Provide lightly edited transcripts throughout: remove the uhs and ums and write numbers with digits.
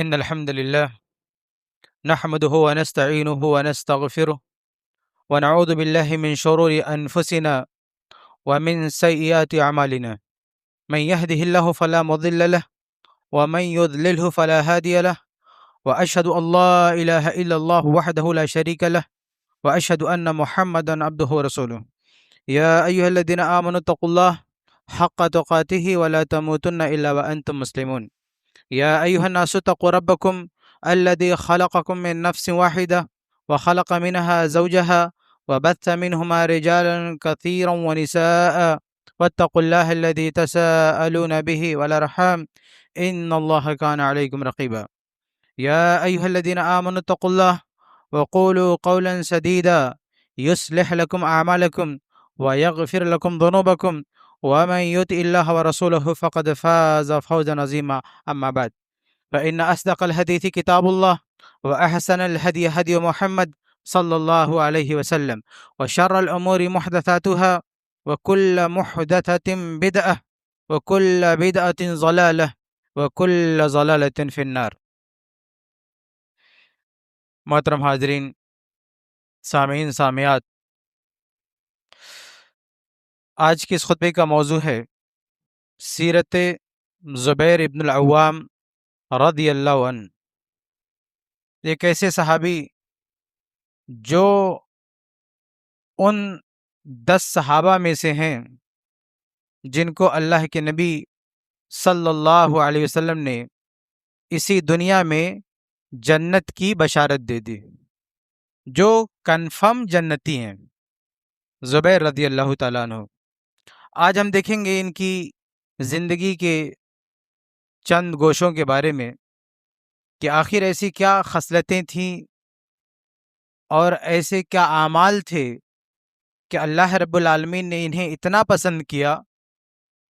إن الحمد لله نحمده ونستعينه ونستغفره ونعوذ بالله من شرور أنفسنا ومن سيئات أعمالنا. من يهده الله فلا مضل له ومن يضلله فلا هادي له، وأشهد أن لا إله إلا الله وحده لا شريك له، وأشهد أن محمدا عبده ورسوله. يا أيها الذين آمنوا اتقوا الله حق تقاته ولا تموتن إلا وأنتم مسلمون. يا أيها الناس اتقوا ربكم الذي خلقكم من نفس واحدة وخلق منها زوجها وبث منهما رجالا كثيرا ونساء، واتقوا الله الذي تساءلون به والأرحام إن الله كان عليكم رقيبا. يا أيها الذين آمنوا اتقوا الله وقولوا قولا سديدا يصلح لكم أعمالكم ويغفر لكم ذنوبكم، ومن يطع الله ورسوله فقد فاز فوزا عظيما. أما بعد، فإن أصدق الحديث كتاب الله، وأحسن الهدي هدي محمد صلى الله عليه وسلم، وشر الأمور محدثاتها، وكل محدثة بدعة، وكل بدعة ضلالة، وكل ضلالة في النار. محترم حاضرین، سامعین سامعات، آج کے اس خطبے کا موضوع ہے سیرت زبیر ابن العوام رضی اللہ عنہ. ایک ایسے صحابی جو ان 10 صحابہ میں سے ہیں جن کو اللہ کے نبی صلی اللہ علیہ وسلم نے اسی دنیا میں جنت کی بشارت دے دی، جو کنفرم جنتی ہیں، زبیر رضی اللہ تعالیٰ عنہ. آج ہم دیکھیں گے ان کی زندگی کے چند گوشوں کے بارے میں کہ آخر ایسی کیا خصلتیں تھیں اور ایسے کیا اعمال تھے کہ اللہ رب العالمین نے انہیں اتنا پسند کیا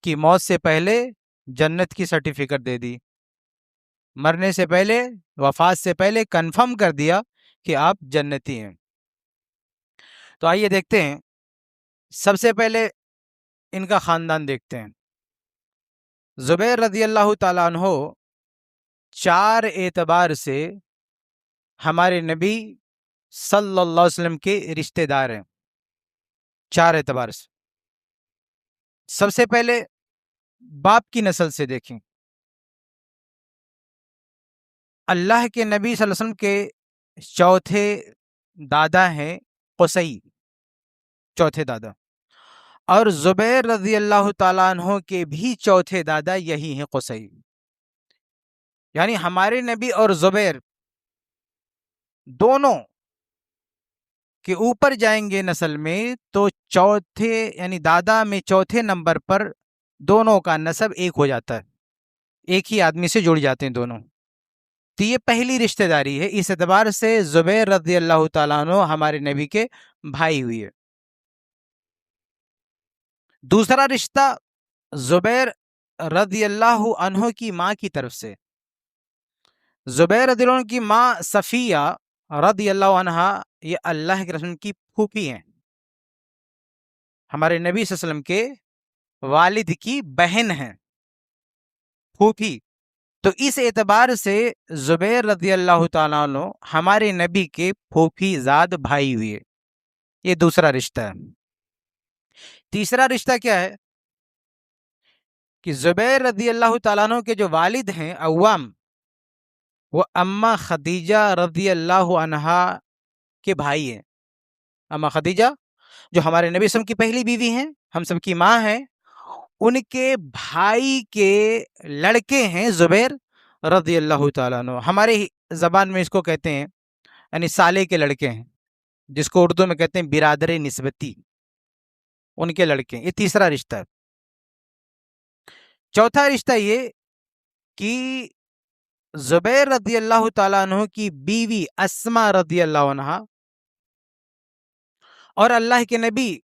کہ موت سے پہلے جنت کی سرٹیفکیٹ دے دی، مرنے سے پہلے، وفات سے پہلے کنفرم کر دیا کہ آپ جنتی ہیں. تو آئیے دیکھتے ہیں. سب سے پہلے ان کا خاندان دیکھتے ہیں. زبیر رضی اللہ تعالیٰ عنہ 4 اعتبار سے ہمارے نبی صلی اللہ علیہ وسلم کے رشتہ دار ہیں. 4 اعتبار سے. سب سے پہلے باپ کی نسل سے دیکھیں. اللہ کے نبی صلی اللہ علیہ وسلم کے چوتھے دادا ہیں قصی، چوتھے دادا، اور زبیر رضی اللہ تعالیٰ عنہ کے بھی چوتھے دادا یہی ہیں قصی. یعنی ہمارے نبی اور زبیر دونوں کے اوپر جائیں گے نسل میں تو چوتھے یعنی دادا میں چوتھے نمبر پر دونوں کا نسب ایک ہو جاتا ہے، ایک ہی آدمی سے جڑ جاتے ہیں دونوں. تو یہ پہلی رشتہ داری ہے. اس اعتبار سے زبیر رضی اللہ تعالیٰ عنہ ہمارے نبی کے بھائی ہوئی ہے. دوسرا رشتہ زبیر رضی اللہ عنہ کی ماں کی طرف سے. زبیر رضی اللہ عنہ کی ماں صفیہ رضی اللہ عنہا یہ اللہ کے رسول کی پھوپھی ہیں، ہمارے نبی صلی اللہ علیہ وسلم کے والد کی بہن ہیں، پھوپھی. تو اس اعتبار سے زبیر رضی اللہ تعالیٰ عنہ ہمارے نبی کے پھوپھی زاد بھائی ہوئے. یہ دوسرا رشتہ ہے. تیسرا رشتہ کیا ہے کہ زبیر رضی اللہ تعالیٰ عنہ کے جو والد ہیں عوام، وہ اماں خدیجہ رضی اللہ عنہا کے بھائی ہیں. اماں خدیجہ جو ہمارے نبی صلی اللہ علیہ وسلم کی پہلی بیوی ہیں، ہم سب کی ماں ہیں، ان کے بھائی کے لڑکے ہیں زبیر رضی اللہ تعالیٰ عنہ. ہمارے زبان میں اس کو کہتے ہیں یعنی سالے کے لڑکے ہیں، جس کو اردو میں کہتے ہیں برادر نسبتی، ان کے لڑکے. یہ تیسرا رشتہ ہے. چوتھا رشتہ یہ کہ زبیر رضی اللہ تعالیٰ عنہ کی بیوی اسما رضی اللہ عنہا اور اللہ کے نبی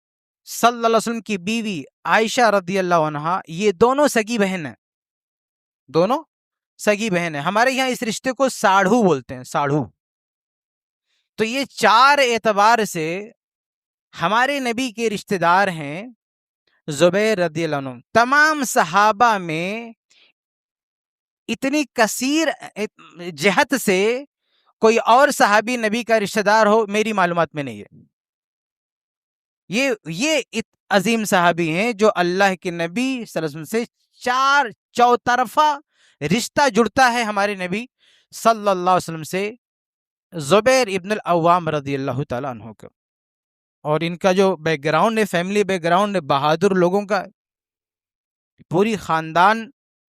صلی اللہ علیہ وسلم کی بیوی عائشہ رضی اللہ عنہا یہ دونوں سگی بہن ہیں. دونوں سگی بہن ہیں. ہمارے یہاں اس رشتے کو ساڑھو بولتے ہیں، ساڑھو. تو یہ 4 اعتبار سے ہمارے نبی کے رشتہ دار ہیں زبیر رضی اللہ عنہ. تمام صحابہ میں اتنی کثیر جہت سے کوئی اور صحابی نبی کا رشتہ دار ہو میری معلومات میں نہیں ہے. یہ عظیم صحابی ہیں جو اللہ کے نبی صلی اللہ علیہ وسلم سے چوطرفہ رشتہ جڑتا ہے ہمارے نبی صلی اللہ علیہ وسلم سے، زبیر ابن العوام رضی اللہ تعالیٰ عنہ کا. اور ان کا جو بیک گراؤنڈ ہے، فیملی بیک گراؤنڈ ہے، بہادر لوگوں کا، پوری خاندان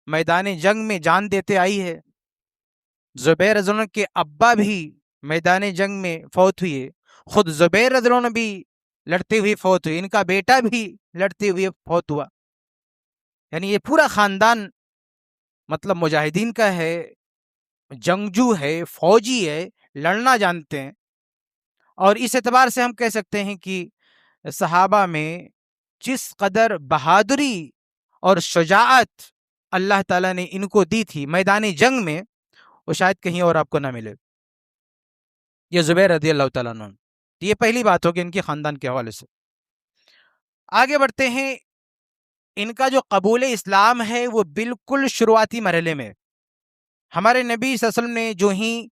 میدان جنگ میں جان دیتے آئی ہے. زبیر رضی اللہ عنہ کے ابا بھی میدان جنگ میں فوت ہوئے، خود زبیر رضی اللہ عنہ بھی لڑتے ہوئے فوت ہوئے، ان کا بیٹا بھی لڑتے ہوئے فوت ہوا. یعنی یہ پورا خاندان مطلب مجاہدین کا ہے، جنگجو ہے، فوجی ہے، لڑنا جانتے ہیں. اور اس اعتبار سے ہم کہہ سکتے ہیں کہ صحابہ میں جس قدر بہادری اور شجاعت اللہ تعالیٰ نے ان کو دی تھی میدان جنگ میں، وہ شاید کہیں اور آپ کو نہ ملے. یہ زبیر رضی اللہ تعالیٰ عنہ. یہ پہلی بات ہوگی ان کے خاندان کے حوالے سے. آگے بڑھتے ہیں. ان کا جو قبول اسلام ہے وہ بالکل شروعاتی مرحلے میں. ہمارے نبی صلی اللہ علیہ وسلم نے جو ہی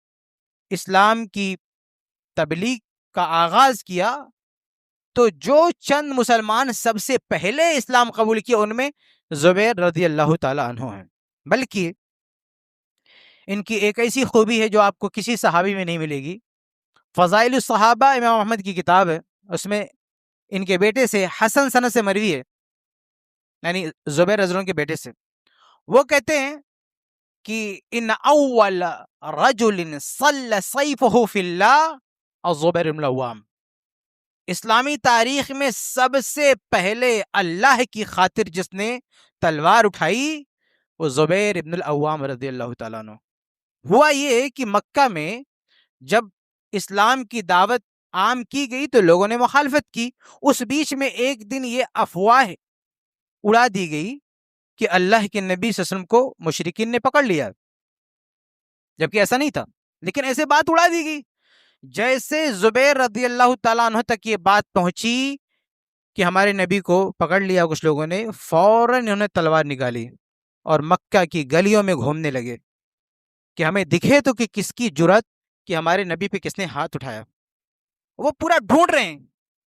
اسلام کی تبلیغ کا آغاز کیا تو جو چند مسلمان سب سے پہلے اسلام قبول کیا ان میں زبیر رضی اللہ تعالیٰ عنہ ہیں. بلکہ ان کی ایک ایسی خوبی ہے جو آپ کو کسی صحابی میں نہیں ملے گی. فضائل الصحابہ امام احمد کی کتاب ہے، اس میں ان کے بیٹے سے حسن سند سے مروی ہے، یعنی زبیر رضی اللہ عنہ کے بیٹے سے، وہ کہتے ہیں کہ ان اول رجل صلی سیفہ فی اللہ زبیر بن العوام. اسلامی تاریخ میں سب سے پہلے اللہ کی خاطر جس نے تلوار اٹھائی وہ زبیر ابن العوام رضی اللہ تعالیٰ عنہ. ہوا یہ کہ مکہ میں جب اسلام کی دعوت عام کی گئی تو لوگوں نے مخالفت کی. اس بیچ میں ایک دن یہ افواہ اڑا دی گئی کہ اللہ کے نبی صلی اللہ علیہ وسلم کو مشرکین نے پکڑ لیا، جبکہ ایسا نہیں تھا، لیکن ایسے بات اڑا دی گئی. جیسے زبیر رضی اللہ تعالیٰ عنہ تک یہ بات پہنچی کہ ہمارے نبی کو پکڑ لیا کچھ لوگوں نے، فوراً انہوں نے تلوار نکالی اور مکہ کی گلیوں میں گھومنے لگے کہ ہمیں دکھے تو کہ کس کی جرت کہ ہمارے نبی پہ کس نے ہاتھ اٹھایا. وہ پورا ڈھونڈ رہے ہیں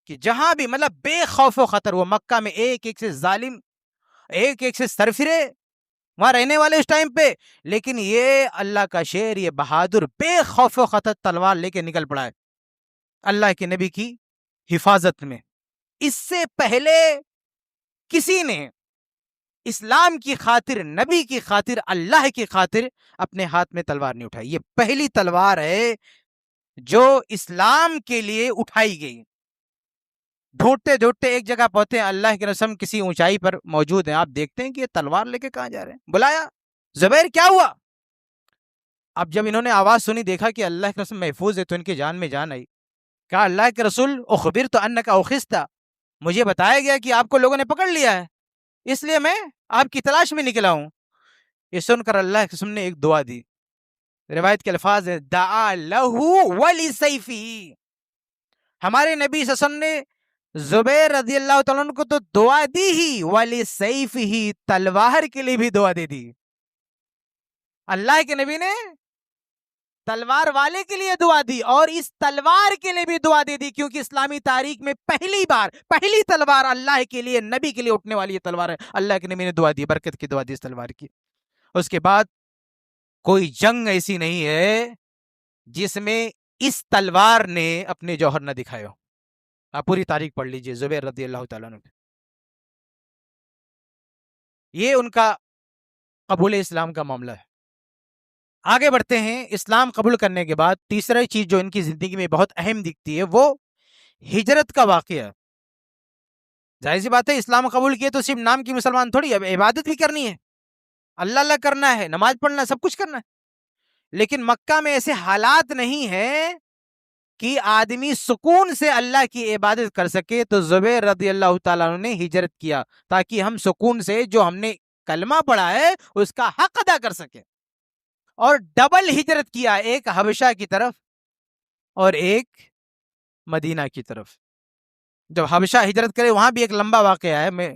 کہ جہاں بھی مطلب بے خوف و خطر، وہ مکہ میں ایک ایک سے ظالم، ایک ایک سے سرفرے وہاں رہنے والے اس ٹائم پہ، لیکن یہ اللہ کا شیر، یہ بہادر بے خوف و خطر تلوار لے کے نکل پڑا ہے اللہ کے نبی کی حفاظت میں. اس سے پہلے کسی نے اسلام کی خاطر، نبی کی خاطر، اللہ کی خاطر اپنے ہاتھ میں تلوار نہیں اٹھائی. یہ پہلی تلوار ہے جو اسلام کے لیے اٹھائی گئی. ڈھونڈتے ڈھونڈتے ایک جگہ پہنچتے ہیں، اللہ کی رسم کسی اونچائی پر موجود ہیں، آپ دیکھتے ہیں کہ یہ تلوار لے کے کہاں جا رہے ہیں. بلایا زبیر کیا ہوا؟ اب جب انہوں نے آواز سنی، دیکھا کہ اللہ کی رسم محفوظ ہے تو ان کی جان میں جان آئی. کہا اللہ کے رسول اخبرت انک اخذت، مجھے بتایا گیا کہ آپ کو لوگوں نے پکڑ لیا ہے، اس لیے میں آپ کی تلاش میں نکلا ہوں. یہ سن کر اللہ کے رسول نے ایک دعا دی. روایت کے الفاظ ہے دعا لہو ولسیفہ. ہمارے نبی صلی اللہ علیہ وسلم نے زبیر رضی اللہ تعالیٰ عنہ کو تو دعا دی ہی، ولسیفہ، تلوار کے لیے بھی دعا دے دی. اللہ کے نبی نے تلوار والے کے لیے دعا دی اور اس تلوار کے لیے بھی دعا دے دی، کیونکہ اسلامی تاریخ میں پہلی تلوار اللہ کے لیے، نبی کے لیے اٹھنے والی یہ تلوار ہے. اللہ کے نبی نے دعا دی، برکت کی دعا دی اس تلوار کی. اس کے بعد کوئی جنگ ایسی نہیں ہے جس میں اس تلوار نے اپنے جوہر نہ دکھائے ہو. آپ پوری تاریخ پڑھ لیجئے زبیر رضی اللہ تعالیٰ عنہ. یہ ان کا قبول اسلام کا معاملہ ہے. آگے بڑھتے ہیں. اسلام قبول کرنے کے بعد تیسری چیز جو ان کی زندگی میں بہت اہم دکھتی ہے وہ ہجرت کا واقعہ. ظاہر سی بات ہے، اسلام قبول کیے تو صرف نام کی مسلمان تھوڑی، اب عبادت بھی کرنی ہے، اللہ اللہ کرنا ہے، نماز پڑھنا ہے، سب کچھ کرنا ہے. لیکن مکہ میں ایسے حالات نہیں ہیں کہ آدمی سکون سے اللہ کی عبادت کر سکے، تو زبیر رضی اللہ تعالیٰ عنہ نے ہجرت کیا تاکہ ہم سکون سے جو ہم نے کلمہ پڑھا ہے اس کا حق ادا کر سکے. اور ڈبل ہجرت کیا، ایک حبشہ کی طرف اور ایک مدینہ کی طرف. جب حبشہ ہجرت کرے وہاں بھی ایک لمبا واقعہ ہے، میں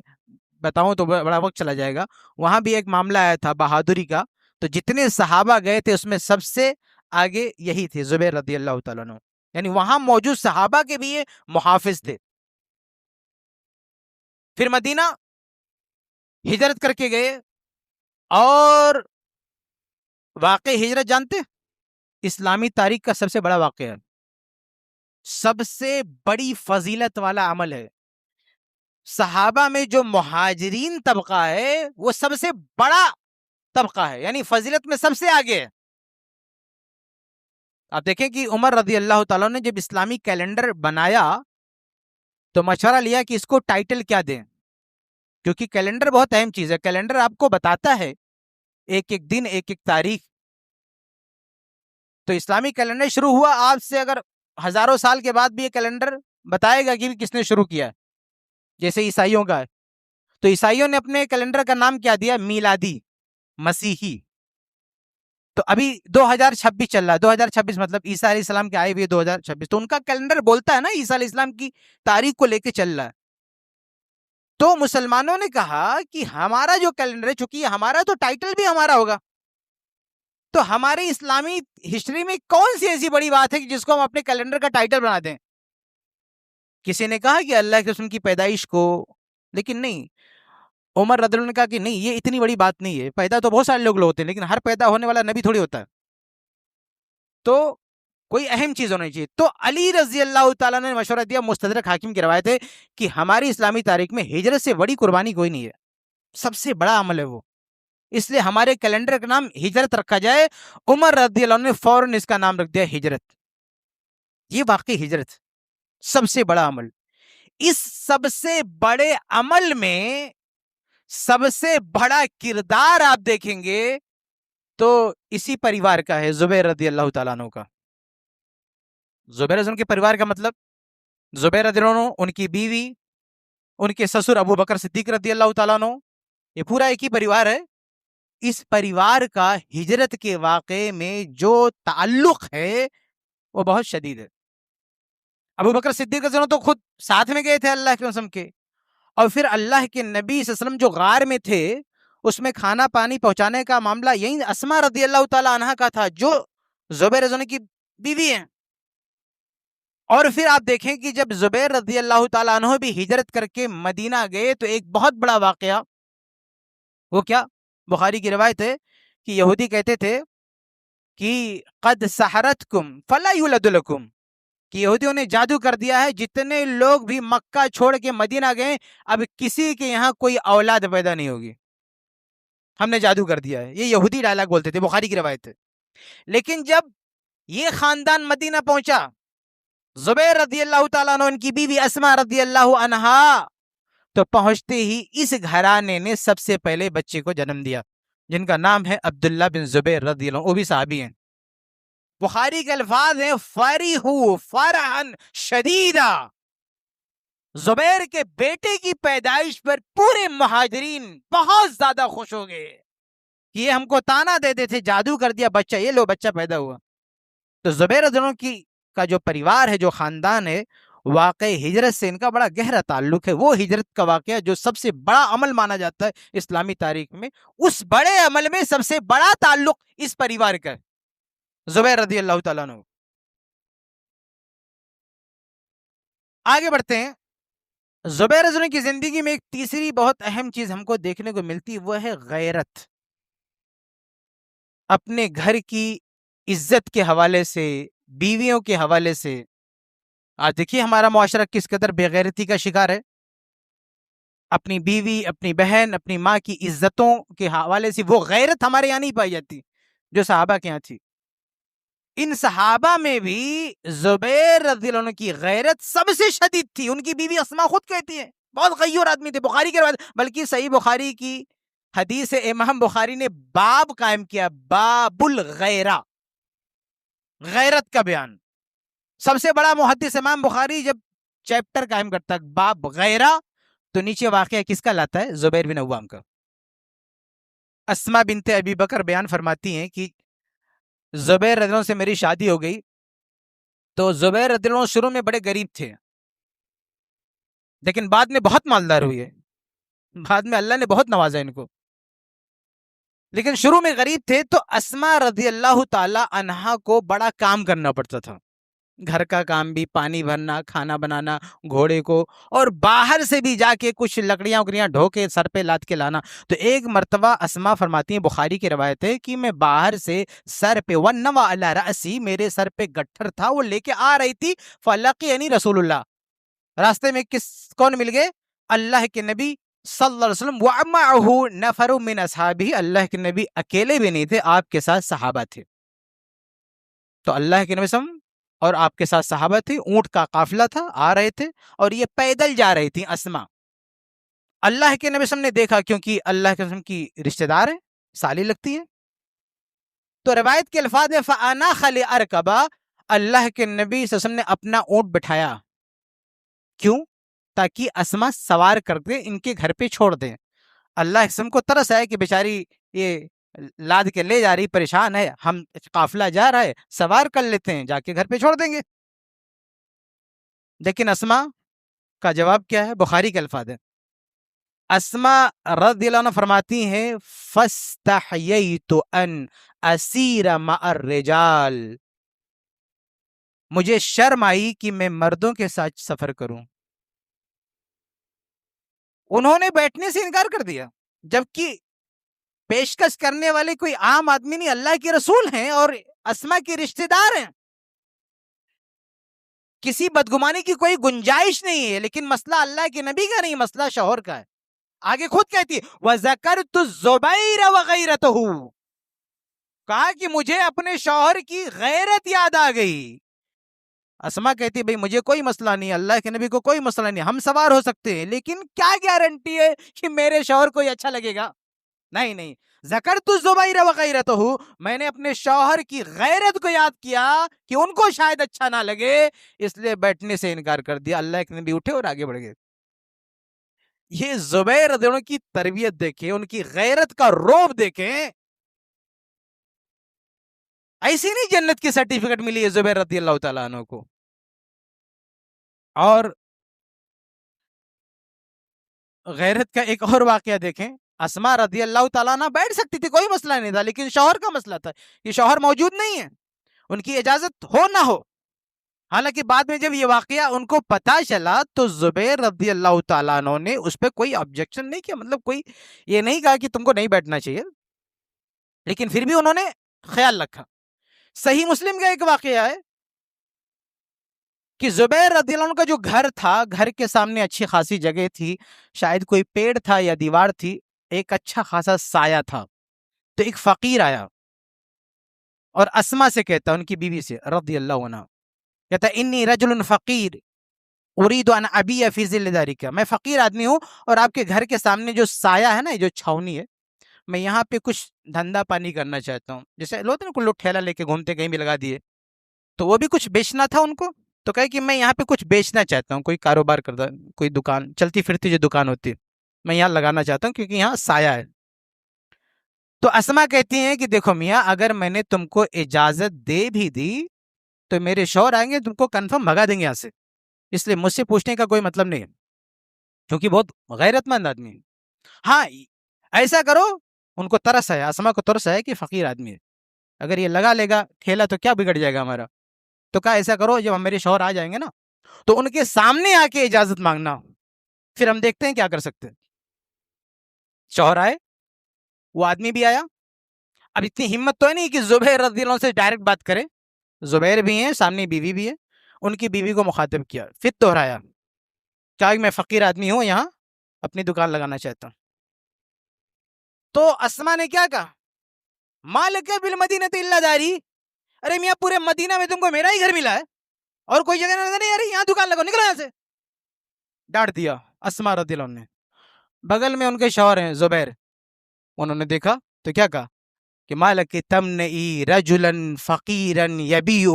بتاؤں تو بڑا وقت چلا جائے گا. وہاں بھی ایک معاملہ آیا تھا بہادری کا. تو جتنے صحابہ گئے تھے اس میں سب سے آگے یہی تھے زبیر رضی اللہ تعالیٰ عنہ، یعنی وہاں موجود صحابہ کے بھی یہ محافظ تھے. پھر مدینہ ہجرت کر کے گئے، اور واقع ہجرت جانتے؟ اسلامی تاریخ کا سب سے بڑا واقعہ ہے، سب سے بڑی فضیلت والا عمل ہے. صحابہ میں جو مہاجرین طبقہ ہے وہ سب سے بڑا طبقہ ہے، یعنی فضیلت میں سب سے آگے ہے. آپ دیکھیں کہ عمر رضی اللہ تعالیٰ نے جب اسلامی کیلنڈر بنایا تو مشورہ لیا کہ اس کو ٹائٹل کیا دیں، کیونکہ کیلنڈر بہت اہم چیز ہے. کیلنڈر آپ کو بتاتا ہے ایک ایک دن، ایک ایک تاریخ. تو اسلامی کیلنڈر شروع ہوا، آپ سے اگر ہزاروں سال کے بعد بھی یہ کیلنڈر بتائے گا کہ کس نے شروع کیا، جیسے عیسائیوں کا ہے. تو عیسائیوں نے اپنے کیلنڈر کا نام کیا دیا؟ میلادی، مسیحی. تو ابھی 2026 چل رہا ہے، 2026 مطلب عیسیٰ علیہ السلام کے آئے ہوئے 2026. تو ان کا کیلنڈر بولتا ہے نا عیسیٰ علیہ السلام کی تاریخ کو لے کے چل رہا ہے. تو مسلمانوں نے کہا کہ ہمارا جو کیلنڈر ہے، چونکہ ہمارا تو ٹائٹل بھی ہمارا ہوگا، تو ہماری اسلامی ہسٹری میں کون سی ایسی بڑی بات ہے کہ جس کو ہم اپنے کیلنڈر کا ٹائٹل بنا دیں؟ کسی نے کہا کہ اللہ کے رسول کی پیدائش کو، لیکن نہیں. عمر رضی اللہ عنہ نے کہا کہ نہیں، یہ اتنی بڑی بات نہیں ہے. پیدا تو بہت سارے لوگ ہوتے ہیں، لیکن ہر پیدا ہونے والا نبی تھوڑی ہوتا ہے. تو کوئی اہم چیز ہونی چاہیے. تو علی رضی اللہ تعالیٰ نے مشورہ دیا، مستدرک حاکم کی روایت ہے کہ ہماری اسلامی تاریخ میں ہجرت سے بڑی قربانی کوئی نہیں ہے، سب سے بڑا عمل ہے وہ، اس لیے ہمارے کیلنڈر کا نام ہجرت رکھا جائے. عمر رضی اللہ عنہ نے فوراً اس کا نام رکھ دیا ہجرت. یہ واقعی ہجرت سب سے بڑا عمل. اس سب سے بڑے عمل میں سب سے بڑا کردار آپ دیکھیں گے تو اسی پریوار کا ہے، زبیر رضی اللہ تعالیٰ عنہ کا. زبیر رضی اللہ کے پریوار کا مطلب زبیر رضی اللہ عنہ، ان کی بیوی، ان کے سسر ابو بکر صدیق رضی اللہ تعالیٰ عنہ، یہ پورا ایک ہی پریوار ہے. اس پریوار کا ہجرت کے واقعے میں جو تعلق ہے وہ بہت شدید ہے. ابو بکر صدیق رضی اللہ عنہ تو خود ساتھ میں گئے تھے اللہ کے رسول کے، اور پھر اللہ کے نبی صلی اللہ علیہ وسلم جو غار میں تھے اس میں کھانا پانی پہنچانے کا معاملہ یہی اسما رضی اللہ تعالی عنہا کا تھا، جو زبیر رضی اللہ عنہ کی بیوی ہیں. اور پھر آپ دیکھیں کہ جب زبیر رضی اللہ تعالیٰ عنہ بھی ہجرت کر کے مدینہ گئے تو ایک بہت بڑا واقعہ، وہ کیا؟ بخاری کی روایت ہے کہ یہودی کہتے تھے کہ قد سحرتکم فلا یولد لکم، کہ یہودیوں نے جادو کر دیا ہے، جتنے لوگ بھی مکہ چھوڑ کے مدینہ گئے اب کسی کے یہاں کوئی اولاد پیدا نہیں ہوگی، ہم نے جادو کر دیا ہے. یہ یہودی ڈائلاگ بولتے تھے، بخاری کی روایت ہے. لیکن جب یہ خاندان مدینہ پہنچا، زبیر رضی اللہ تعالیٰ عنہ، ان کی بیوی اسما رضی اللہ عنہا، تو پہنچتے ہی اس گھرانے نے سب سے پہلے بچے کو جنم دیا، جن کا نام ہے عبداللہ بن زبیر رضی اللہ عنہ، وہ بھی صحابی ہیں. بخاری کے الفاظ ہیں فرحوا فرحا شدیدا، زبیر کے بیٹے کی پیدائش پر پورے مہاجرین بہت زیادہ خوش ہو گئے. یہ ہم کو تانا دیتے تھے جادو کر دیا بچہ، یہ لو بچہ پیدا ہوا. تو زبیر رضی اللہ عنہ کی کا جو پریوار ہے، جو خاندان ہے، واقع ہجرت سے ان کا بڑا گہرا تعلق ہے. وہ ہجرت کا واقعہ جو سب سے بڑا عمل مانا جاتا ہے اسلامی تاریخ میں، اس بڑے عمل میں سب سے بڑا تعلق اس پریوار کا ہے، زبیر رضی اللہ تعالیٰ عنہ. آگے بڑھتے ہیں. زبیر رضی اللہ عنہ کی زندگی میں ایک تیسری بہت اہم چیز ہم کو دیکھنے کو ملتی، وہ ہے غیرت. اپنے گھر کی عزت کے حوالے سے، بیویوں کے حوالے سے. آج دیکھیے ہمارا معاشرہ کس قدر بے غیرتی کا شکار ہے. اپنی بیوی، اپنی بہن، اپنی ماں کی عزتوں کے حوالے سے وہ غیرت ہمارے یہاں نہیں پائی جاتی جو صحابہ کے یہاں تھی. ان صحابہ میں بھی زبیر رضی اللہ عنہ کی غیرت سب سے شدید تھی. ان کی بیوی اسما خود کہتی ہے بہت غیور آدمی تھے. بخاری کے روایت، بلکہ صحیح بخاری کی حدیث ہے، امام بخاری نے باب قائم کیا، باب الغیرہ، غیرت کا بیان. سب سے بڑا محدث امام بخاری جب چیپٹر قائم کرتا ہے باب غیرہ تو نیچے واقعہ کس کا لاتا ہے؟ زبیر بن عوام کا. اسما بنت ابی بکر بیان فرماتی ہیں کہ زبیر رضی اللہ عنہ سے میری شادی ہو گئی. تو زبیر رضی اللہ عنہ شروع میں بڑے غریب تھے، لیکن بعد میں بہت مالدار ہوئے، بعد میں اللہ نے بہت نوازا ان کو. لیکن شروع میں غریب تھے تو اسما رضی اللہ تعالی عنہا کو بڑا کام کرنا پڑتا تھا، گھر کا کام بھی، پانی بھرنا، کھانا بنانا گھوڑے کو، اور باہر سے بھی جا کے کچھ لکڑیاں اکڑیاں ڈھو کے سر پہ لاد کے لانا۔ تو ایک مرتبہ اسما فرماتی ہیں، بخاری کی روایت ہے، کہ میں باہر سے سر پہ وَنَّوَا عَلَىٰ رَأْسِي، میرے سر پہ گٹھر تھا، وہ لے کے آ رہی تھی، فَلَقِيَنِي رسول اللہ، راستے میں کون مل گئے؟ اللہ کے نبی صلی اللہ علیہ وسلم، وَمَعَهُ نَفَرٌ مِّنْ أَصْحَابِهِ، اللہ کے نبی اکیلے بھی نہیں تھے، آپ کے ساتھ صحابہ تھے۔ تو اللہ کے نبی صلی اللہ علیہ وسلم اور آپ کے ساتھ صحابہ تھے، اونٹ کا قافلہ تھا، آ رہے تھے، اور یہ پیدل جا رہی تھی اسما۔ اللہ کے نبی صلی اللہ علیہ وسلم نے دیکھا، کیونکہ اللہ کے وسلم کی رشتہ دار ہیں، سالی لگتی ہے، تو روایت کے الفاظ میں فَأَنَاخَ لِأَرْكَبَ، اللہ کے نبی صلی اللہ علیہ وسلم نے اپنا اونٹ بٹھایا، کیوں؟ تاکہ اسما سوار کر کے ان کے گھر پہ چھوڑ دیں۔ اللہ کے وسلم کو ترس ہے کہ بیچاری یہ لاد کے لے جا رہی، پریشان ہے، ہم قافلہ جا رہا ہے، سوار کر لیتے ہیں، جا کے گھر پہ چھوڑ دیں گے۔ لیکن اسما کا جواب کیا ہے؟ بخاری کے الفاظ ہے، اسما رضی اللہ عنہ فرماتی ہیں، فَاسْتَحْيَيْتُ أَنْ أَسِيرَ مَعَ الرِّجَالِ، مجھے شرم آئی کہ میں مردوں کے ساتھ سفر کروں۔ انہوں نے بیٹھنے سے انکار کر دیا، جبکہ پیشکش کرنے والے کوئی عام آدمی نہیں، اللہ کے رسول ہیں اور اسما کے رشتہ دار ہیں، کسی بدگمانی کی کوئی گنجائش نہیں ہے، لیکن مسئلہ اللہ کے نبی کا نہیں، مسئلہ شوہر کا ہے۔ آگے خود کہتی ہے وَذَكَرْتُ الزُّبَيْرَ وَغَيْرَتَهُ، کہا کہ مجھے اپنے شوہر کی غیرت یاد آ گئی۔ اسما کہتی بھئی مجھے کوئی مسئلہ نہیں، اللہ کے نبی کو کوئی مسئلہ نہیں، ہم سوار ہو سکتے ہیں، لیکن کیا گارنٹی ہے کہ میرے شوہر کو یہ اچھا لگے گا؟ نہیں، ذکرت الزبیر وغیرتہ، میں نے اپنے شوہر کی غیرت کو یاد کیا کہ ان کو شاید اچھا نہ لگے، اس لیے بیٹھنے سے انکار کر دیا۔ اللہ کے نبی اٹھے اور آگے بڑھ گئے۔ یہ زبیر رضی اللہ عنہ کی تربیت دیکھیں، ان کی غیرت کا روب دیکھیں، ایسی نہیں جنت کی سرٹیفکیٹ ملی ہے زبیر رضی اللہ تعالیٰ عنہ کو۔ اور غیرت کا ایک اور واقعہ دیکھیں، اسما رضی اللہ تعالیٰ عنہ بیٹھ سکتی تھی، کوئی مسئلہ نہیں تھا، لیکن شوہر کا مسئلہ تھا، یہ شوہر موجود نہیں ہے، ان کی اجازت ہو نہ ہو۔ حالانکہ بعد میں جب یہ واقعہ ان کو پتا چلا تو زبیر رضی اللہ تعالیٰ عنہ نے اس پہ کوئی آبجیکشن نہیں کیا، مطلب کوئی یہ نہیں کہا کہ تم کو نہیں بیٹھنا چاہیے، لیکن پھر بھی انہوں نے خیال رکھا۔ صحیح مسلم کا ایک واقعہ ہے کہ زبیر رضی اللہ عنہ کا جو گھر تھا، گھر کے سامنے اچھی خاصی جگہ تھی، شاید کوئی پیڑ تھا یا دیوار تھی، ایک اچھا خاصا سایہ تھا، تو ایک فقیر آیا اور اسما سے کہتا، ان کی بیوی سے رضی اللہ عنہ، کہتا انی رجل فقیر اريد ان ابی فی ظل ذلک، میں فقیر آدمی ہوں اور آپ کے گھر کے سامنے جو سایہ ہے نا، جو چھاونی ہے، میں یہاں پہ کچھ دھندا پانی کرنا چاہتا ہوں، جیسے لوگ نا، لوگ ٹھیلا لے کے گھومتے، کہیں بھی لگا دیے، تو وہ بھی کچھ بیچنا تھا ان کو، تو کہے کہ میں یہاں پہ کچھ بیچنا چاہتا ہوں، کوئی کاروبار کرتا، کوئی دکان چلتی پھرتی جو دکان ہوتی ہے، میں یہاں لگانا چاہتا ہوں کیونکہ یہاں سایہ ہے۔ تو اسما کہتی ہیں کہ دیکھو میاں، اگر میں نے تم کو اجازت دے بھی دی تو میرے شوہر آئیں گے، تم کو کنفرم بھگا دیں گے یہاں سے، اس لیے مجھ سے پوچھنے کا کوئی مطلب نہیں ہے، کیونکہ بہت غیرت مند آدمی ہے۔ ہاں ایسا کرو، ان کو ترس ہے، اسما کو ترس ہے کہ فقیر آدمی ہے، اگر یہ لگا لے گا ٹھیلا تو کیا بگڑ جائے گا ہمارا، تو کہا ایسا کرو، جب میرے شوہر آ جائیں گے نا تو ان کے سامنے آ کے اجازت مانگنا، پھر ہم دیکھتے ہیں کیا کر سکتے ہیں۔ شوہر آئے، وہ آدمی بھی آیا، اب اتنی ہمت تو ہے نہیں کہ زبیر رضی اللہ عنہ سے ڈائریکٹ بات کرے، زبیر بھی ہیں، سامنے بیوی بھی ہے، ان کی بیوی کو مخاطب کیا، پھر دہرایا، کیا میں فقیر آدمی ہوں، یہاں اپنی دکان لگانا چاہتا ہوں۔ تو اسما نے کیا کہا، مالک بالمدینہ الا داری، ارے میاں پورے مدینہ میں تم کو میرا ہی گھر ملا ہے اور کوئی جگہ نظر نہیں آ رہی، یہاں دکان لگاؤ، نکلو یہاں سے، ڈانٹ دیا اسما رضی اللہ عنہ نے۔ بغل میں ان کے شوہر ہیں زبیر، انہوں نے دیکھا تو کیا کہا کہ مالک تمنئی رجلا فقیرا یبیع،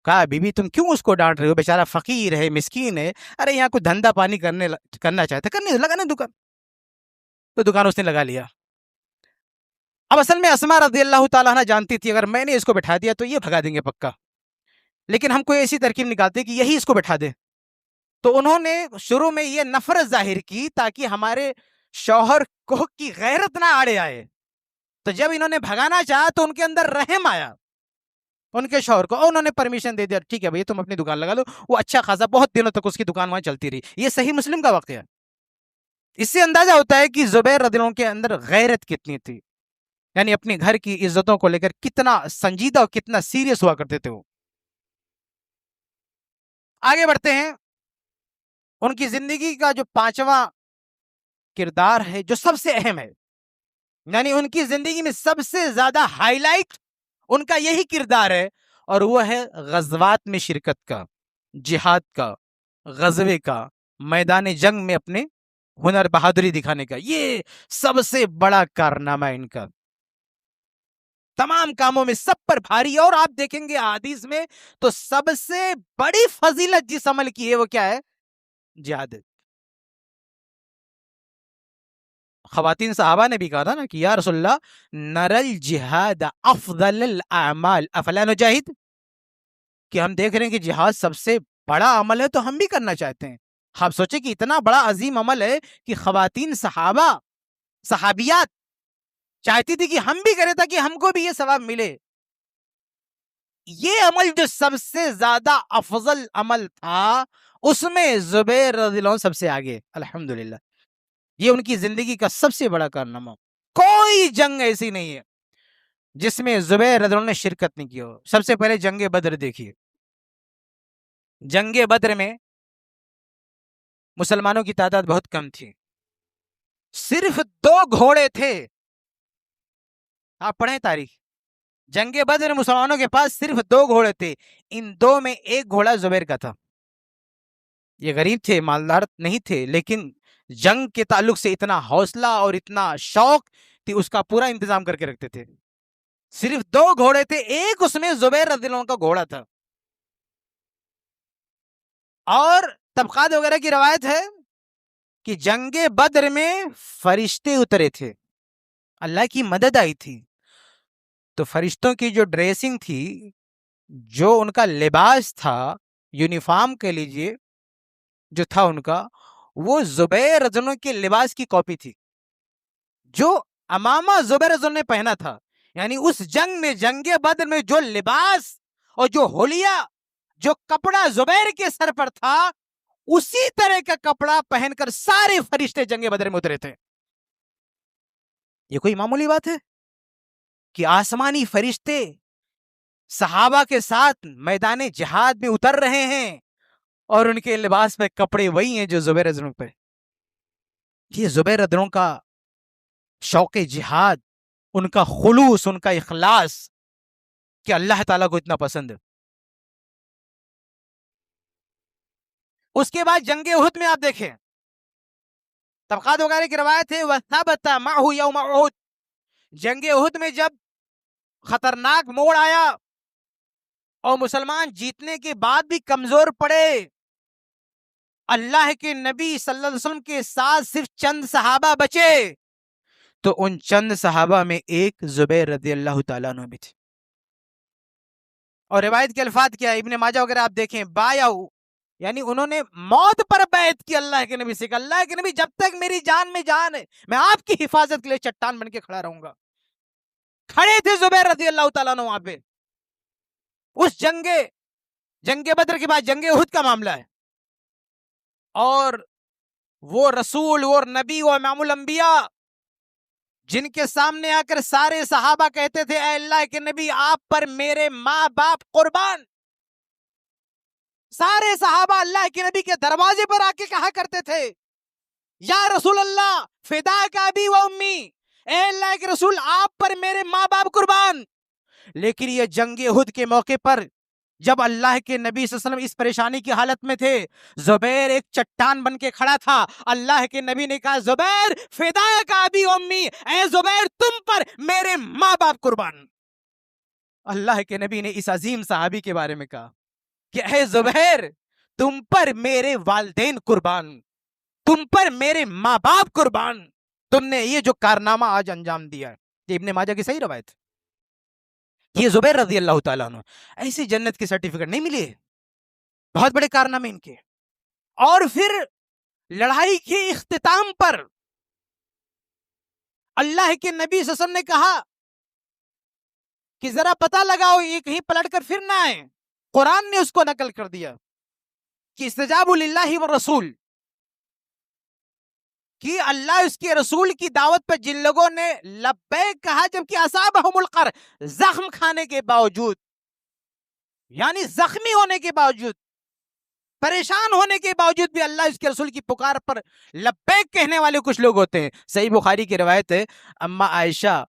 کہا بی بی تم کیوں اس کو ڈانٹ رہے ہو، بیچارہ فقیر ہے، مسکین ہے، ارے یہاں کوئی دھندا پانی کرنا چاہتا، کرنے لگانا دکان، تو دکان اس نے لگا لیا۔ اب اصل میں اسما رضی اللہ تعالیٰ عنہ جانتی تھی اگر میں نے اس کو بٹھا دیا تو یہ بھگا دیں گے پکا، لیکن ہم کوئی ایسی ترکیب نکالتے کہ یہی اس کو بٹھا دے، تو انہوں نے شروع میں یہ نفرت ظاہر کی تاکہ ہمارے شوہر کو کی غیرت نہ آڑے آئے، تو جب انہوں نے بھگانا چاہا تو ان کے اندر رحم آیا ان کے شوہر کو، اور انہوں نے پرمیشن دے دیا، ٹھیک ہے بھائی تم اپنی دکان لگا لو. وہ اچھا خاصا بہت دنوں تک اس کی دکان وہاں چلتی رہی. یہ صحیح مسلم کا واقعہ. اس سے اندازہ ہوتا ہے کہ زبیر رضی اللہ عنہ کے اندر غیرت کتنی تھی، یعنی اپنے گھر کی عزتوں کو لے کر کتنا سنجیدہ اور کتنا سیریس ہوا کرتے تھے وہ. آگے بڑھتے ہیں. ان کی زندگی کا جو 5واں کردار ہے جو سب سے اہم ہے، یعنی ان کی زندگی میں سب سے زیادہ ہائی لائٹ ان کا یہی کردار ہے، اور وہ ہے غزوات میں شرکت کا، جہاد کا، غزوے کا، میدان جنگ میں اپنے ہنر بہادری دکھانے کا. یہ سب سے بڑا کارنامہ ان کا، تمام کاموں میں سب پر بھاری. اور آپ دیکھیں گے حدیث میں تو سب سے بڑی فضیلت جس عمل کی ہے وہ کیا ہے؟ جہاد. خواتین صحابہ نے بھی کہا تھا نا کہ یا رسول اللہ نرل جہاد افضل الاعمال افلا نجاہد، کہ ہم دیکھ رہے ہیں کہ جہاد سب سے بڑا عمل ہے تو ہم بھی کرنا چاہتے ہیں. آپ سوچیں کہ اتنا بڑا عظیم عمل ہے کہ خواتین صحابیات چاہتی تھی کہ ہم بھی کریں تاکہ ہم کو بھی یہ ثواب ملے. یہ عمل جو سب سے زیادہ افضل عمل تھا اس میں زبیر رضی اللہ عنہ سب سے آگے. الحمدللہ یہ ان کی زندگی کا سب سے بڑا کارنامہ. کوئی جنگ ایسی نہیں ہے جس میں زبیر رضی اللہ عنہ نے شرکت نہیں کی ہو. سب سے پہلے جنگ بدر دیکھیے. جنگ بدر میں مسلمانوں کی تعداد بہت کم تھی، صرف 2 گھوڑے تھے. آپ پڑھیں تاریخ. جنگ بدر میں مسلمانوں کے پاس صرف 2 گھوڑے تھے. ان 2 میں ایک گھوڑا زبیر کا تھا. یہ غریب تھے، مالدار نہیں تھے، لیکن جنگ کے تعلق سے اتنا حوصلہ اور اتنا شوق تھی اس کا پورا انتظام کر کے رکھتے تھے. صرف 2 گھوڑے تھے، ایک اس میں زبیر رضی اللہ عنہ کا گھوڑا تھا. اور طبقات وغیرہ کی روایت ہے کہ جنگ بدر میں فرشتے اترے تھے، اللہ کی مدد آئی تھی. تو فرشتوں کی جو ڈریسنگ تھی، جو ان کا لباس تھا، یونیفارم کہہ لیجئے جو تھا ان کا، وہ زبیر رضی اللہ عنہ کے لباس کی کاپی تھی جو امامہ زبیر رضی اللہ عنہ نے پہنا تھا. یعنی اس جنگ میں، جنگ بدر میں جو لباس اور جو حلیہ، جو کپڑا زبیر کے سر پر تھا، اسی طرح کا کپڑا پہن کر سارے فرشتے جنگ بدر میں اترے تھے. یہ کوئی معمولی بات ہے کہ آسمانی فرشتے صحابہ کے ساتھ میدان جہاد میں اتر رہے ہیں اور ان کے لباس میں کپڑے وہی ہیں جو زبیر رضی اللہ عنہ پہ. یہ زبیر رضی اللہ عنہ کا شوق جہاد، ان کا خلوص، ان کا اخلاص کہ اللہ تعالیٰ کو اتنا پسند ہے. اس کے بعد جنگ احد میں آپ دیکھیں، طبقات وغیرہ کی روایت ہے وَثَبَتَ مَعْهُ يَوْمَ احد. جنگ احد میں جب خطرناک موڑ آیا اور مسلمان جیتنے کے بعد بھی کمزور پڑے، اللہ کے نبی صلی اللہ علیہ وسلم کے ساتھ صرف چند صحابہ بچے، تو ان چند صحابہ میں ایک زبیر رضی اللہ تعالیٰ عنہ بھی تھے. اور روایت کے الفاظ کیا ہے، ابن ماجہ وغیرہ آپ دیکھیں، بایعوا، یعنی انہوں نے موت پر بیعت کی اللہ کے نبی سے کہ اللہ کے نبی جب تک میری جان میں جان ہے میں آپ کی حفاظت کے لیے چٹان بن کے کھڑا رہوں گا. کھڑے تھے زبیر رضی اللہ تعالیٰ عنہ وہاں پہ. اس جنگ بدر کے بعد جنگ احد کا معاملہ ہے، اور وہ رسول، وہ نبی، وہ امام الانبیاء جن کے سامنے آ کر سارے صحابہ کہتے تھے اے اللہ کے نبی آپ پر میرے ماں باپ قربان. سارے صحابہ اللہ کے نبی کے دروازے پر آ کے کہا کرتے تھے یا رسول اللہ فداک ابی و امی، اے اللہ کے رسول آپ پر میرے ماں باپ قربان. لیکن یہ جنگ احد کے موقع پر جب اللہ کے نبی صلی اللہ علیہ وسلم اس پریشانی کی حالت میں تھے، زبیر ایک چٹان بن کے کھڑا تھا. اللہ کے نبی نے کہا زبیر فداک ابی و امی، اے زبیر تم پر میرے ماں باپ قربان. اللہ کے نبی نے اس عظیم صحابی کے بارے میں کہا کہ اے زبیر تم پر میرے والدین قربان، تم پر میرے ماں باپ قربان، تم نے یہ جو کارنامہ آج انجام دیا ہے. یہ ابن ماجہ کی صحیح روایت. یہ زبیر رضی اللہ تعالیٰ عنہ ایسی جنت کی سرٹیفکیٹ نہیں ملی ہے، بہت بڑے کارنامے ان کے. اور پھر لڑائی کے اختتام پر اللہ کے نبی صلی اللہ علیہ وسلم نے کہا کہ ذرا پتہ لگاؤ یہ کہیں پلٹ کر پھر نہ آئے. قرآن نے اس کو نقل کر دیا کہ استجابوا للہ والرسول، کہ اللہ اس کے رسول کی دعوت پر جن لوگوں نے لبیک کہا جبکہ اصابہم القرح، زخم کھانے کے باوجود، یعنی زخمی ہونے کے باوجود، پریشان ہونے کے باوجود بھی اللہ اس کے رسول کی پکار پر لبیک کہنے والے کچھ لوگ ہوتے ہیں. صحیح بخاری کی روایت ہے، اما عائشہ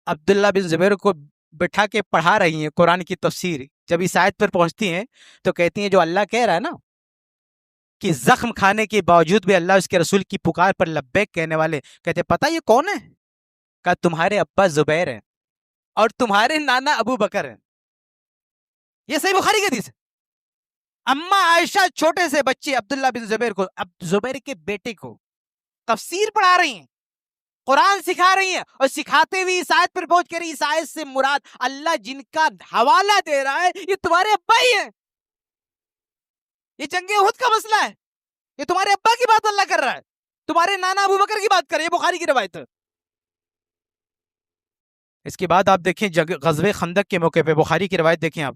عبداللہ بن زبیر کو بٹھا کے پڑھا رہی ہیں قرآن کی تفسیر. جب اس آیت پر پہنچتی ہیں تو کہتی ہیں جو اللہ کہہ رہا ہے نا کہ زخم کھانے کے باوجود بھی اللہ اس کے رسول کی پکار پر لبیک کہنے والے، کہتے پتہ یہ کون ہے؟ کہا تمہارے ابا زبیر ہیں اور تمہارے نانا ابو بکر ہیں. یہ صحیح بخاری کی حدیث ہے. اما عائشہ چھوٹے سے بچے عبداللہ بن زبیر کو، زبیر کے بیٹے کو تفسیر پڑھا رہی ہیں، قرآن سکھا رہی ہیں، اور سکھاتے ہوئے اس آیت پر پہنچ کر اس آیت سے مراد اللہ جن کا حوالہ دے رہا ہے یہ تمہارے ابا ہی ہیں. یہ جنگ احد کا مسئلہ ہے، یہ تمہارے ابا کی بات اللہ کر رہا ہے، تمہارے نانا ابو بکر کی بات کر رہے ہیں. یہ بخاری کی روایت ہے. اس کے بعد آپ دیکھیں غزوہ خندق کے موقع پہ بخاری کی روایت دیکھیں آپ،